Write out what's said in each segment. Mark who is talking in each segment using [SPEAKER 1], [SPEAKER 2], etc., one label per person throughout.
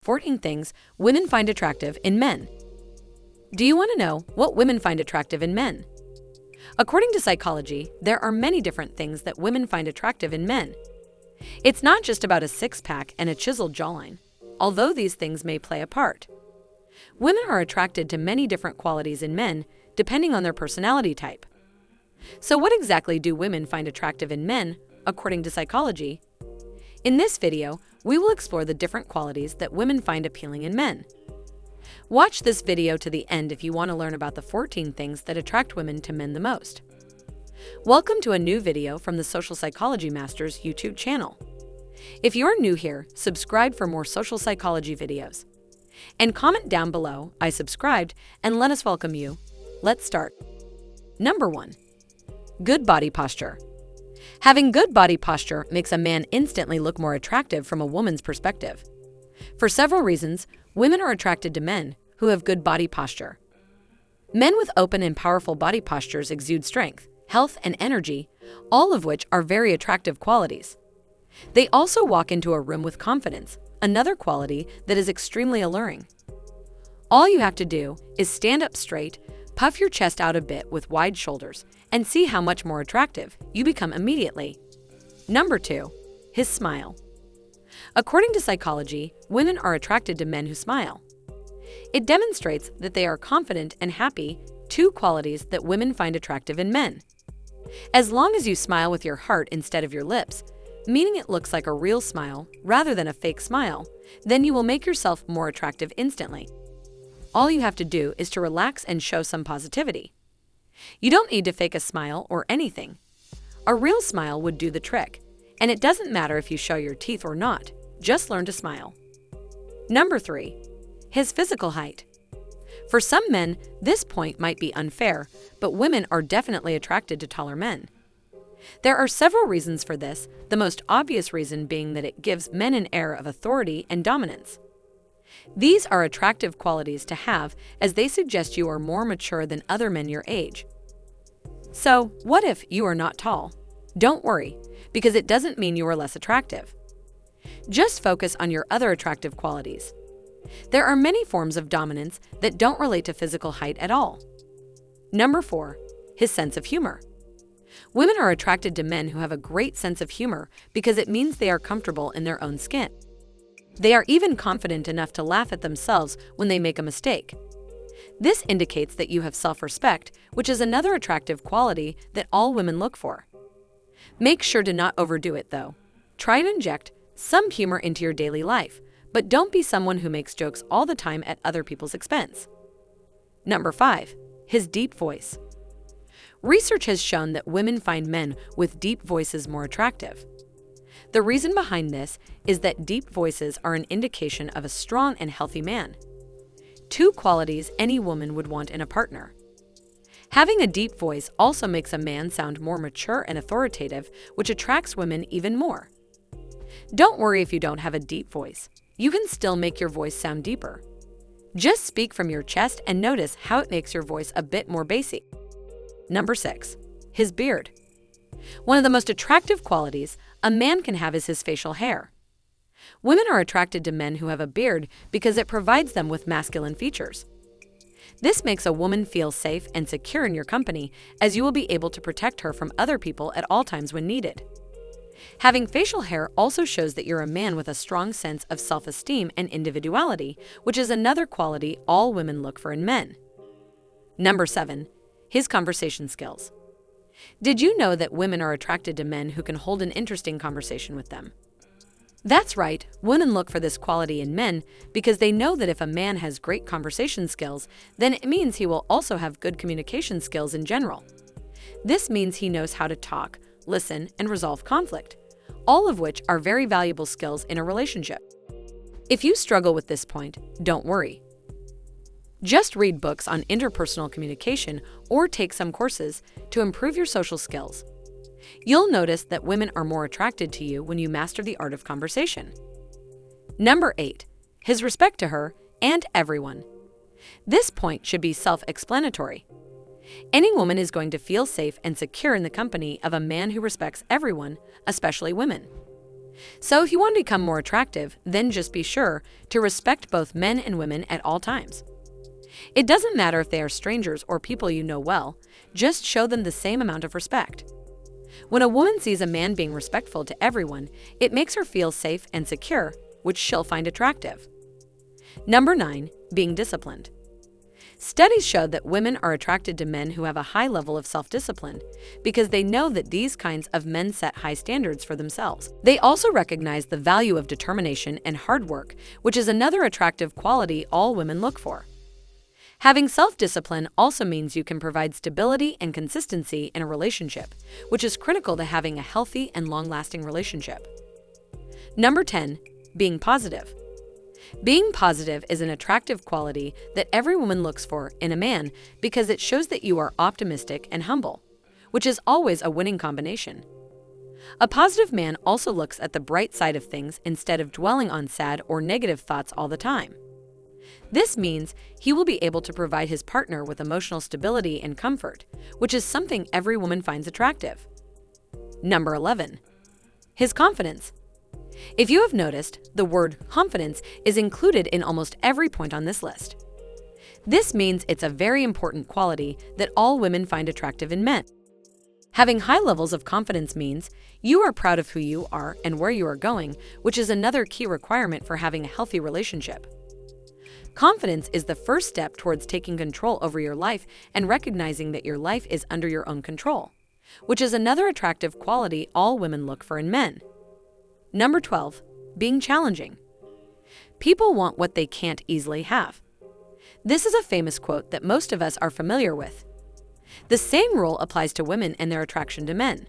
[SPEAKER 1] 14 things women find attractive in men. Do you want to know what women find attractive in men? According to psychology, there are many different things that women find attractive in men. It's not just about a six-pack and a chiseled jawline, although these things may play a part. Women are attracted to many different qualities in men, depending on their personality type. So what exactly do women find attractive in men, according to psychology? In this video, we will explore the different qualities that women find appealing in men. Watch this video to the end if you want to learn about the 14 things that attract women to men the most. Welcome to a new video from the Social Psychology Masters YouTube channel. If you're new here, subscribe for more social psychology videos. And comment down below, "I subscribed," and let us welcome you. Let's start. Number 1. Good body posture. Having good body posture makes a man instantly look more attractive from a woman's perspective. For several reasons, women are attracted to men who have good body posture. Men with open and powerful body postures exude strength, health, and energy, all of which are very attractive qualities. They also walk into a room with confidence, another quality that is extremely alluring. All you have to do is stand up straight, puff your chest out a bit with wide shoulders, and see how much more attractive you become immediately. Number 2. His smile. According to psychology, women are attracted to men who smile. It demonstrates that they are confident and happy, two qualities that women find attractive in men. As long as you smile with your heart instead of your lips, meaning it looks like a real smile rather than a fake smile, then you will make yourself more attractive instantly. All you have to do is to relax and show some positivity. You don't need to fake a smile or anything. A real smile would do the trick, and it doesn't matter if you show your teeth or not, just learn to smile. Number 3. His physical height. For some men, this point might be unfair, but women are definitely attracted to taller men. There are several reasons for this, the most obvious reason being that it gives men an air of authority and dominance. These are attractive qualities to have as they suggest you are more mature than other men your age. So, what if you are not tall? Don't worry, because it doesn't mean you are less attractive. Just focus on your other attractive qualities. There are many forms of dominance that don't relate to physical height at all. Number 4. His sense of humor. Women are attracted to men who have a great sense of humor because it means they are comfortable in their own skin. They are even confident enough to laugh at themselves when they make a mistake. This indicates that you have self-respect, which is another attractive quality that all women look for. Make sure to not overdo it, though. Try to inject some humor into your daily life, but don't be someone who makes jokes all the time at other people's expense. Number 5. His deep voice. Research has shown that women find men with deep voices more attractive. The reason behind this is that deep voices are an indication of a strong and healthy man. Two qualities any woman would want in a partner. Having a deep voice also makes a man sound more mature and authoritative, which attracts women even more. Don't worry if you don't have a deep voice. You can still make your voice sound deeper. Just speak from your chest and notice how it makes your voice a bit more bassy. Number 6. His beard. One of the most attractive qualities a man can have is his facial hair. Women are attracted to men who have a beard because it provides them with masculine features. This makes a woman feel safe and secure in your company, as you will be able to protect her from other people at all times when needed. Having facial hair also shows that you're a man with a strong sense of self-esteem and individuality, which is another quality all women look for in men. Number 7. His conversation skills. Did you know that women are attracted to men who can hold an interesting conversation with them? That's right, women look for this quality in men because they know that if a man has great conversation skills, then it means he will also have good communication skills in general. This means he knows how to talk, listen, and resolve conflict, all of which are very valuable skills in a relationship. If you struggle with this point, don't worry. Just read books on interpersonal communication or take some courses to improve your social skills. You'll notice that women are more attracted to you when you master the art of conversation. Number 8. His respect to her and everyone. This point should be self-explanatory. Any woman is going to feel safe and secure in the company of a man who respects everyone, especially women. So if you want to become more attractive, then just be sure to respect both men and women at all times. It doesn't matter if they are strangers or people you know well, just show them the same amount of respect. When a woman sees a man being respectful to everyone, it makes her feel safe and secure, which she'll find attractive. Number 9. Being disciplined. Studies show that women are attracted to men who have a high level of self-discipline because they know that these kinds of men set high standards for themselves. They also recognize the value of determination and hard work, which is another attractive quality all women look for. Having self-discipline also means you can provide stability and consistency in a relationship, which is critical to having a healthy and long-lasting relationship. Number 10. Being positive. Being positive is an attractive quality that every woman looks for in a man because it shows that you are optimistic and humble, which is always a winning combination. A positive man also looks at the bright side of things instead of dwelling on sad or negative thoughts all the time. This means he will be able to provide his partner with emotional stability and comfort, which is something every woman finds attractive. Number 11. His confidence. If you have noticed, the word confidence is included in almost every point on this list. This means it's a very important quality that all women find attractive in men. Having high levels of confidence means you are proud of who you are and where you are going, which is another key requirement for having a healthy relationship. Confidence is the first step towards taking control over your life and recognizing that your life is under your own control, which is another attractive quality all women look for in men. Number 12. Being challenging. People want what they can't easily have. This is a famous quote that most of us are familiar with. The same rule applies to women and their attraction to men.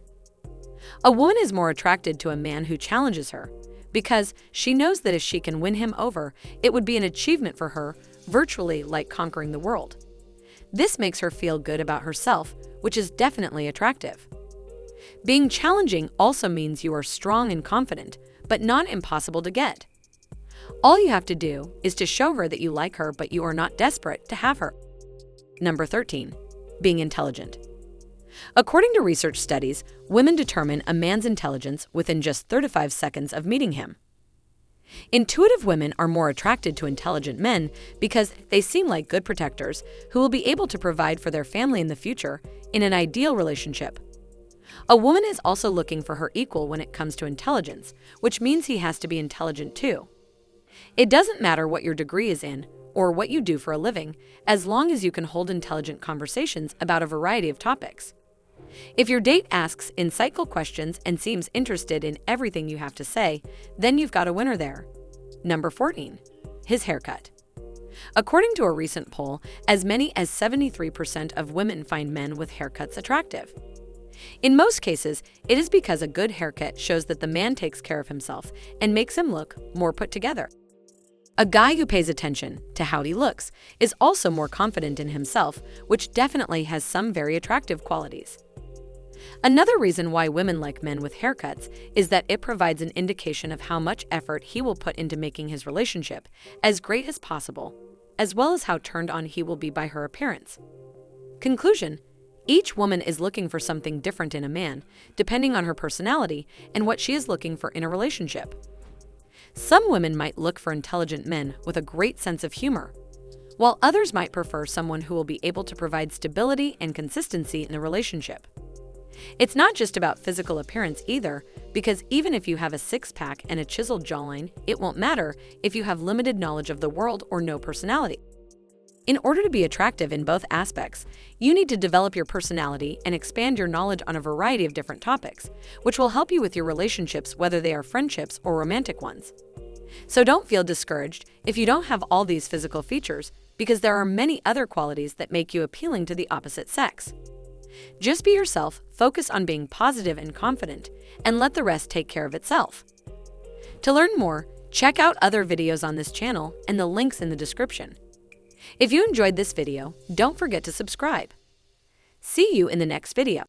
[SPEAKER 1] A woman is more attracted to a man who challenges her because she knows that if she can win him over, it would be an achievement for her, virtually like conquering the world. This makes her feel good about herself, which is definitely attractive. Being challenging also means you are strong and confident, but not impossible to get. All you have to do is to show her that you like her, but you are not desperate to have her. Number 13. Being intelligent. According to research studies, women determine a man's intelligence within just 35 seconds of meeting him. Intuitive women are more attracted to intelligent men because they seem like good protectors who will be able to provide for their family in the future in an ideal relationship. A woman is also looking for her equal when it comes to intelligence, which means he has to be intelligent too. It doesn't matter what your degree is in or what you do for a living, as long as you can hold intelligent conversations about a variety of topics. If your date asks insightful questions and seems interested in everything you have to say, then you've got a winner there. Number 14. His haircut. According to a recent poll, as many as 73% of women find men with haircuts attractive. In most cases, it is because a good haircut shows that the man takes care of himself and makes him look more put together. A guy who pays attention to how he looks is also more confident in himself, which definitely has some very attractive qualities. Another reason why women like men with haircuts is that it provides an indication of how much effort he will put into making his relationship as great as possible, as well as how turned on he will be by her appearance. Conclusion: each woman is looking for something different in a man, depending on her personality and what she is looking for in a relationship. Some women might look for intelligent men with a great sense of humor, while others might prefer someone who will be able to provide stability and consistency in a relationship. It's not just about physical appearance either, because even if you have a six-pack and a chiseled jawline, it won't matter if you have limited knowledge of the world or no personality. In order to be attractive in both aspects, you need to develop your personality and expand your knowledge on a variety of different topics, which will help you with your relationships, whether they are friendships or romantic ones. So don't feel discouraged if you don't have all these physical features, because there are many other qualities that make you appealing to the opposite sex. Just be yourself, focus on being positive and confident, and let the rest take care of itself. To learn more, check out other videos on this channel and the links in the description. If you enjoyed this video, don't forget to subscribe. See you in the next video.